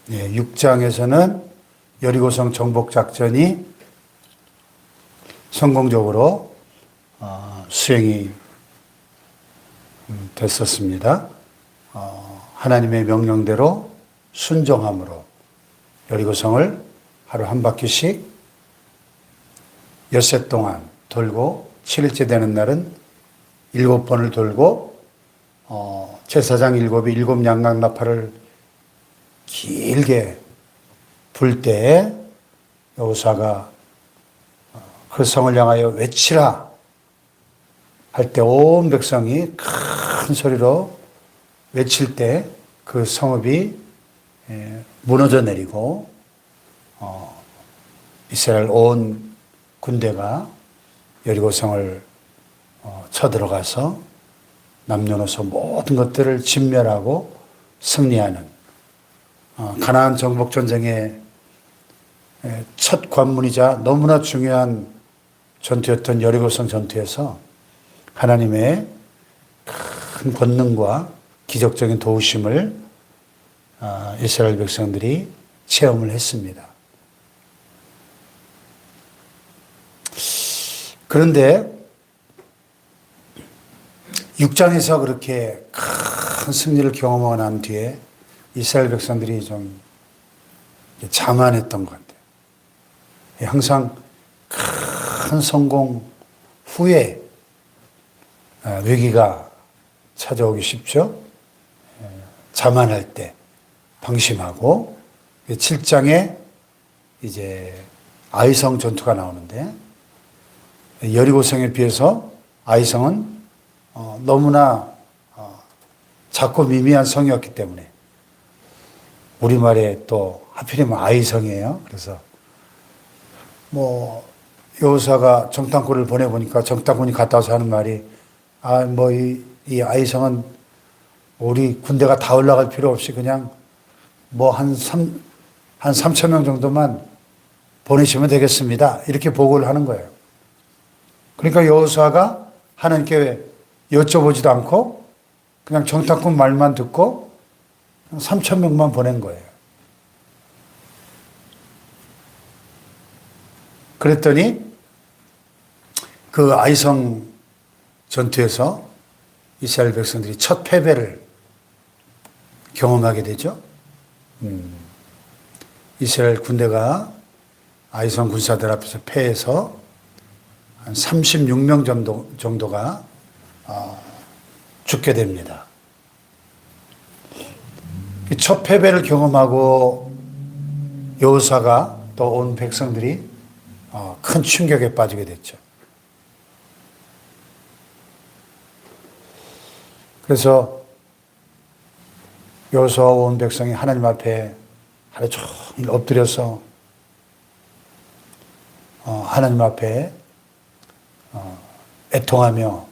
6장에서는 여리고성 정복 작전이 성공적으로 수행이 됐었습니다. 하나님의 명령대로 순종함으로 여리고성을 하루 한 바퀴씩 엿새 동안 돌고 7일째 되는 날은 7번을 돌고 제사장 7이 7 양각나팔을 길게 불 때에 여호수아가 그 성을 향하여 외치라 할 때 온 백성이 큰 소리로 외칠 때 그 성읍이 무너져 내리고 이스라엘 온 군대가 여리고성을 쳐들어가서 남녀노소 모든 것들을 진멸하고 승리하는 가나안 정복 전쟁의 첫 관문이자 너무나 중요한 전투였던 여리고성 전투에서 하나님의 큰 권능과 기적적인 도우심을 이스라엘 백성들이 체험을 했습니다. 그런데 6장에서 그렇게 큰 승리를 경험하고 난 뒤에 이스라엘 백성들이 좀 자만했던 것 같아요. 항상 큰 성공 후에 위기가 찾아오기 쉽죠. 자만할 때 방심하고 7장에 이제 아이성 전투가 나오는데 여리고성에 비해서 아이성은 너무나 작고 미미한 성이었기 때문에 우리말에 또 하필이면 아이성이에요. 그래서 여호수아가 정탐꾼을 보내보니까 정탐꾼이 갔다 와서 하는 말이 이 아이성은 우리 군대가 다 올라갈 필요 없이 그냥 한 3천 명 정도만 보내시면 되겠습니다. 이렇게 보고를 하는 거예요. 그러니까 여호수아가 하나님께 여쭤보지도 않고 그냥 정탐꾼 말만 듣고 3천 명만 보낸 거예요. 그랬더니 그 아이성 전투에서 이스라엘 백성들이 첫 패배를 경험하게 되죠. 이스라엘 군대가 아이성 군사들 앞에서 패해서 한 36명 정도가 죽게 됩니다. 첫 패배를 경험하고 여호수아가 또 온 백성들이 큰 충격에 빠지게 됐죠. 그래서 여호수아와 온 백성이 하나님 앞에 하루 종일 엎드려서 하나님 앞에 애통하며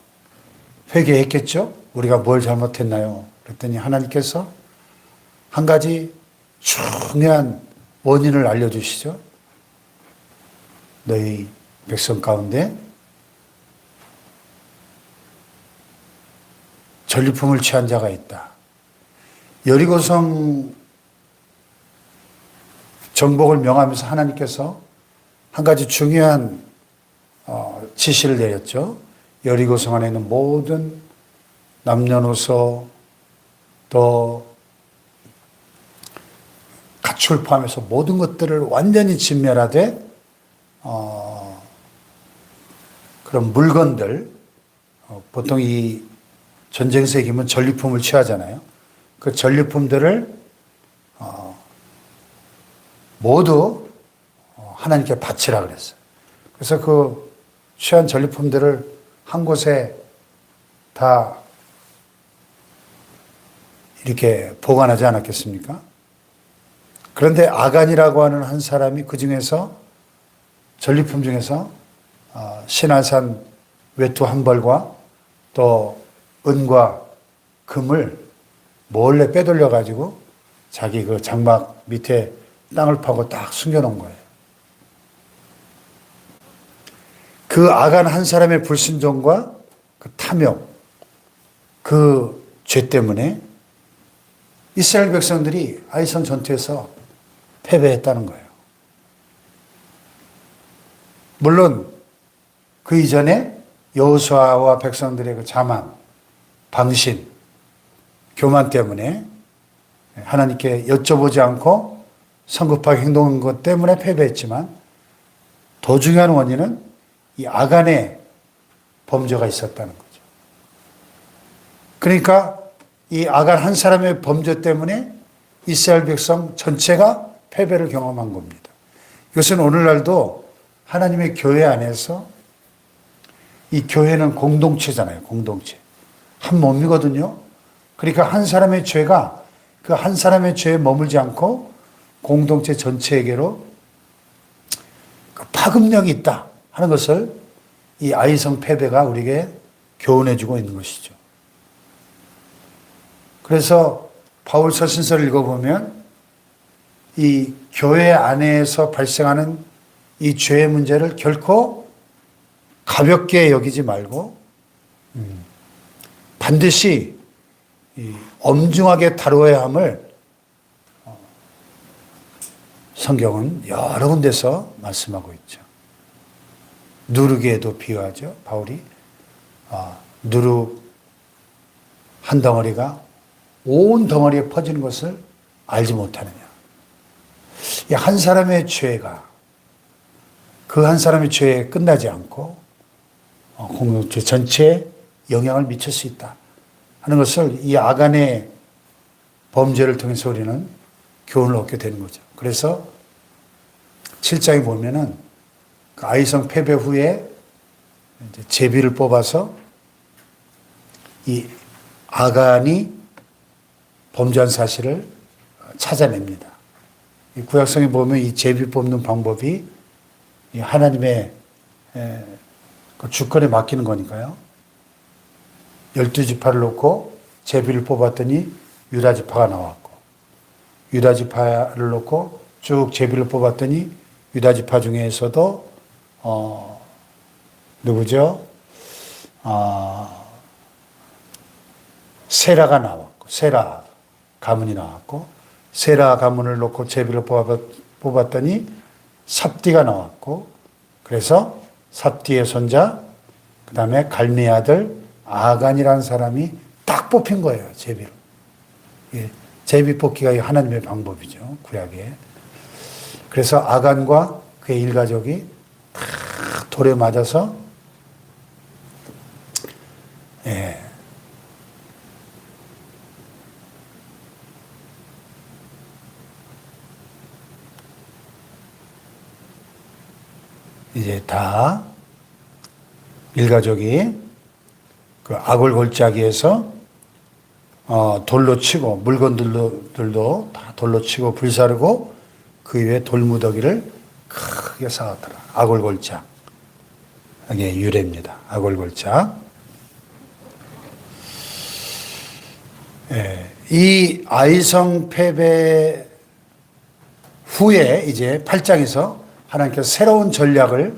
회개했겠죠? 우리가 뭘 잘못했나요? 그랬더니 하나님께서 한 가지 중요한 원인을 알려주시죠. 너희 백성 가운데 전리품을 취한 자가 있다. 여리고성 정복을 명하면서 하나님께서 한 가지 중요한 지시를 내렸죠. 여리고성 안에 있는 모든 남녀노소 또 가축을 포함해서 모든 것들을 완전히 진멸하되 그런 물건들 보통 이 전쟁터에 기면 전리품을 취하잖아요. 그 전리품들을 모두 하나님께 바치라 그랬어요. 그래서 그 취한 전리품들을 한 곳에 다 이렇게 보관하지 않았겠습니까? 그런데 아간이라고 하는 한 사람이 그 중에서 전리품 중에서 시날산 외투 한 벌과 또 은과 금을 몰래 빼돌려 가지고 자기 그 장막 밑에 땅을 파고 딱 숨겨놓은 거예요. 그 아간 한 사람의 불순종과 그 탐욕, 그 죄 때문에 이스라엘 백성들이 아이성 전투에서 패배했다는 거예요. 물론 그 이전에 여호수아와 백성들의 그 자만, 방신, 교만 때문에 하나님께 여쭤보지 않고 성급하게 행동한 것 때문에 패배했지만 더 중요한 원인은 이 아간의 범죄가 있었다는 거죠. 그러니까 이 아간 한 사람의 범죄 때문에 이스라엘 백성 전체가 패배를 경험한 겁니다. 이것은 오늘날도 하나님의 교회 안에서 이 교회는 공동체잖아요. 공동체. 한 몸이거든요. 그러니까 한 사람의 죄가 그 한 사람의 죄에 머물지 않고 공동체 전체에게로 그 파급력이 있다 하는 것을 이 아이성 패배가 우리에게 교훈해 주고 있는 것이죠. 그래서 바울 서신서를 읽어보면 이 교회 안에서 발생하는 이 죄의 문제를 결코 가볍게 여기지 말고 반드시 엄중하게 다루어야 함을 성경은 여러 군데서 말씀하고 있죠. 누룩에도 비유하죠. 바울이 누룩 한 덩어리가 온 덩어리에 퍼지는 것을 알지 못하느냐. 한 사람의 죄가 그 한 사람의 죄에 끝나지 않고 공동체 전체에 영향을 미칠 수 있다 하는 것을 이 아간의 범죄를 통해서 우리는 교훈을 얻게 되는 거죠. 그래서 7장에 보면은 그 아이성 패배 후에 이제 제비를 뽑아서 이 아간이 범죄한 사실을 찾아냅니다. 이 구약성에 보면 이 제비 뽑는 방법이 이 하나님의 그 주권에 맡기는 거니까요. 12지파를 놓고 제비를 뽑았더니 유다 지파가 나왔고, 유다 지파를 놓고 쭉 제비를 뽑았더니 유다 지파 중에서도 누구죠? 세라가 나왔고, 세라 가문이 나왔고, 세라 가문을 놓고 제비를 뽑았더니 삽디가 나왔고, 그래서 삽디의 손자, 그 다음에 갈미의 아들 아간이라는 사람이 딱 뽑힌 거예요, 제비로. 예, 제비 뽑기가 하나님의 방법이죠, 구약에. 그래서 아간과 그의 일가족이 다 돌에 맞아서, 예, 이제 다 일가족이 그 악을 골짜기에서 돌로 치고 물건들도 다 돌로 치고 불사르고 그 위에 돌무더기를 크게 쌓았더라. 악골골짝. 이게 유래입니다. 악골골짝. 예, 이 아이성 패배 후에 이제 8장에서 하나님께서 새로운 전략을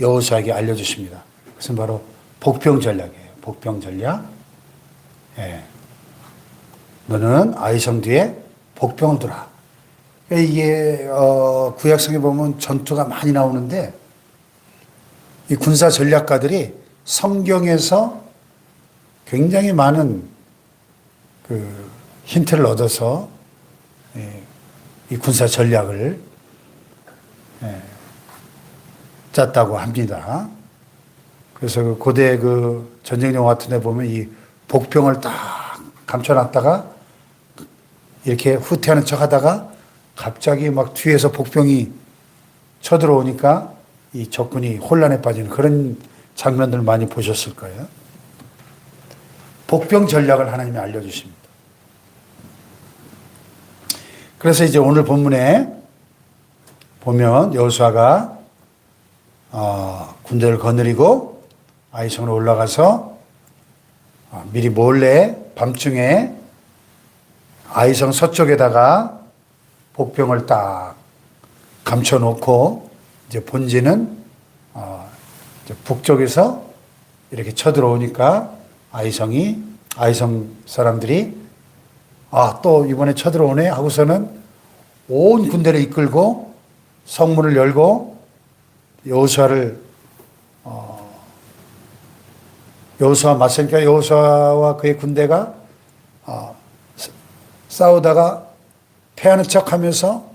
여호수아에게 알려주십니다. 그것은 바로 복병 전략이에요. 복병 전략. 예. 너는 아이성 뒤에 복병을 두라. 이게 구약성에 보면 전투가 많이 나오는데 이 군사 전략가들이 성경에서 굉장히 많은 그 힌트를 얻어서 이 군사 전략을 짰다고 합니다. 그래서 그 고대 그 전쟁 영화 같은 데 보면 이 복병을 딱 감춰놨다가 이렇게 후퇴하는 척 하다가 갑자기 막 뒤에서 복병이 쳐들어오니까 이 적군이 혼란에 빠지는 그런 장면들을 많이 보셨을 거예요. 복병 전략을 하나님이 알려주십니다. 그래서 이제 오늘 본문에 보면 여호수아가 군대를 거느리고 아이성으로 올라가서 미리 몰래 밤중에 아이성 서쪽에다가 복병을 딱 감춰놓고 이제 본진은 이제 북쪽에서 이렇게 쳐들어오니까 아이성 사람들이 또 이번에 쳐들어오네 하고서는 온 군대를 이끌고 성문을 열고 여호수아 맞서니까 여호수아와 그의 군대가 싸우다가 패하는 척하면서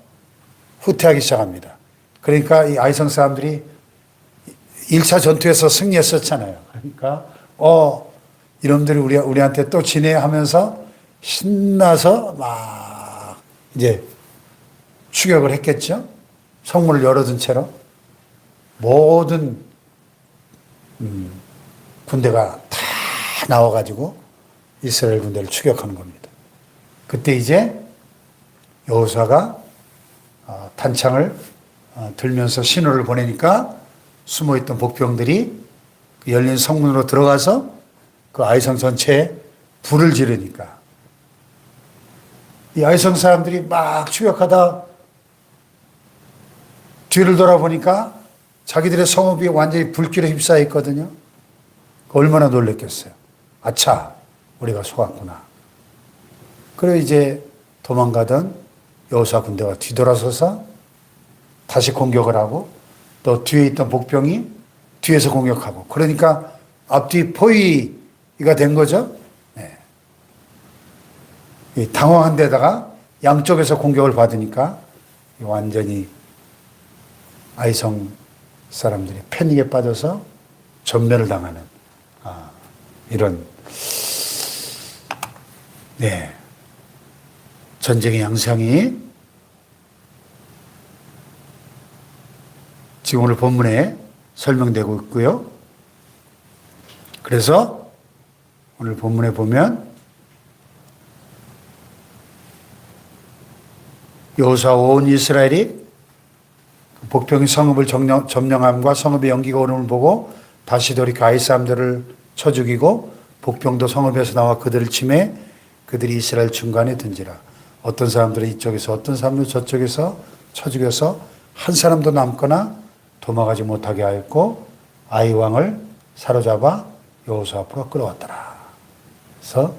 후퇴하기 시작합니다. 그러니까 이 아이성 사람들이 1차 전투에서 승리했었잖아요. 그러니까 이놈들이 우리한테 또 지네 하면서 신나서 막 이제 추격을 했겠죠. 성문을 열어둔 채로 모든 군대가 다 나와가지고 이스라엘 군대를 추격하는 겁니다. 그때 이제 여호수아가 단창을 들면서 신호를 보내니까 숨어있던 복병들이 그 열린 성문으로 들어가서 그 아이성 전체에 불을 지르니까 이 아이성 사람들이 막 추격하다 뒤를 돌아보니까 자기들의 성읍이 완전히 불길에 휩싸여 있거든요. 얼마나 놀랬겠어요. 아차, 우리가 속았구나. 그리고 이제 도망가던 여호수아 군대가 뒤돌아서서 다시 공격을 하고 또 뒤에 있던 복병이 뒤에서 공격하고 그러니까 앞뒤 포위가 된 거죠. 네. 당황한 데다가 양쪽에서 공격을 받으니까 완전히 아이성 사람들이 패닉에 빠져서 전멸을 당하는 이런 전쟁의 양상이 지금 오늘 본문에 설명되고 있고요. 그래서 오늘 본문에 보면 여호수아 온 이스라엘이 복병이 성읍을 점령함과 성읍의 연기가 오름을 보고 다시 돌이켜 아이 사람들을 쳐 죽이고 복병도 성읍에서 나와 그들을 치매 그들이 이스라엘 중간에 든지라. 어떤 사람들은 이쪽에서 어떤 사람들은 저쪽에서 쳐 죽여서 한 사람도 남거나 도망가지 못하게 하였고 아이 왕을 사로잡아 여호수아 앞으로 끌어왔더라. 그래서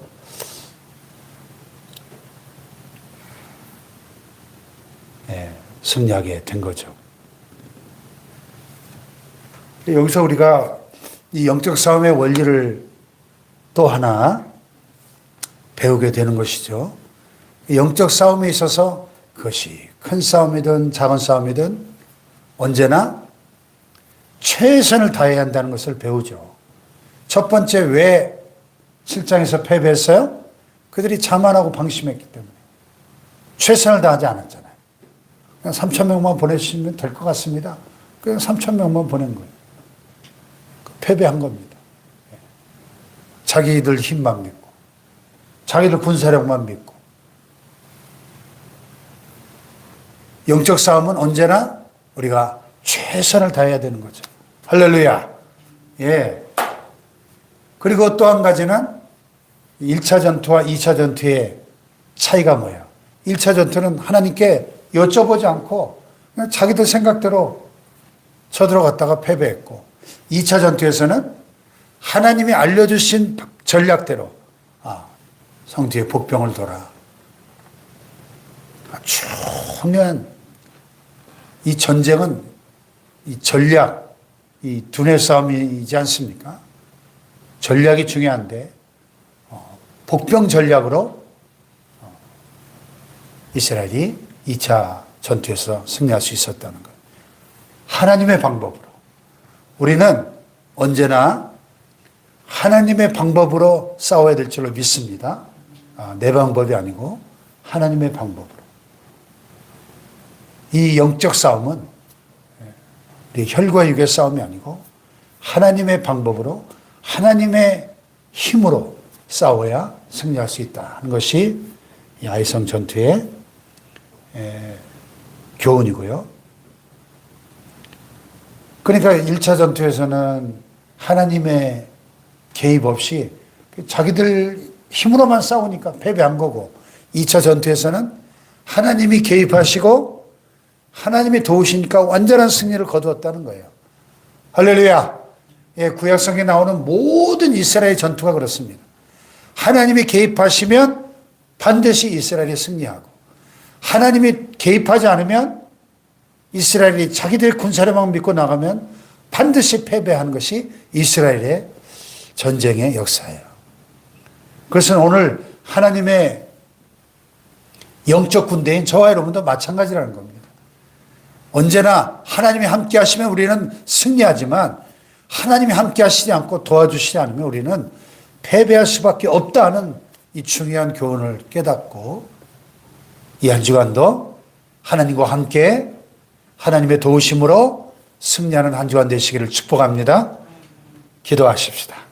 승리하게 된 거죠. 여기서 우리가 이 영적 싸움의 원리를 또 하나 배우게 되는 것이죠. 영적 싸움에 있어서 그것이 큰 싸움이든 작은 싸움이든 언제나 최선을 다해야 한다는 것을 배우죠. 첫 번째 왜 7장에서 패배했어요? 그들이 자만하고 방심했기 때문에 최선을 다하지 않았잖아요. 그냥 3,000명만 보내시면 될 것 같습니다. 그냥 3,000명만 보낸 거예요. 패배한 겁니다. 자기들 힘만 믿고 자기들 군사력만 믿고 영적 싸움은 언제나 우리가 최선을 다해야 되는 거죠. 할렐루야. 예. 그리고 또 한 가지는 1차 전투와 2차 전투의 차이가 뭐예요? 1차 전투는 하나님께 여쭤보지 않고 그냥 자기들 생각대로 쳐들어갔다가 패배했고 2차 전투에서는 하나님이 알려주신 전략대로 성뒤에 복병을 돌아 중요한 이 전쟁은 이 전략, 이 두뇌 싸움이지 않습니까? 전략이 중요한데 복병 전략으로 이스라엘이 2차 전투에서 승리할 수 있었다는 것. 하나님의 방법으로. 우리는 언제나 하나님의 방법으로 싸워야 될 줄로 믿습니다. 내 방법이 아니고 하나님의 방법으로. 이 영적 싸움은 우리 혈과 육의 싸움이 아니고 하나님의 방법으로 하나님의 힘으로 싸워야 승리할 수 있다는 것이 이 아이성 전투의 교훈이고요. 그러니까 1차 전투에서는 하나님의 개입 없이 자기들 힘으로만 싸우니까 패배한 거고 2차 전투에서는 하나님이 개입하시고 하나님이 도우시니까 완전한 승리를 거두었다는 거예요. 할렐루야. 예, 구약성에 나오는 모든 이스라엘 전투가 그렇습니다. 하나님이 개입하시면 반드시 이스라엘이 승리하고 하나님이 개입하지 않으면 이스라엘이 자기들의 군사력만 믿고 나가면 반드시 패배하는 것이 이스라엘의 전쟁의 역사예요. 그래서 오늘 하나님의 영적 군대인 저와 여러분도 마찬가지라는 겁니다. 언제나 하나님이 함께 하시면 우리는 승리하지만 하나님이 함께 하시지 않고 도와주시지 않으면 우리는 패배할 수밖에 없다는 이 중요한 교훈을 깨닫고 이 한 주간도 하나님과 함께 하나님의 도우심으로 승리하는 한 주간 되시기를 축복합니다. 기도하십시다.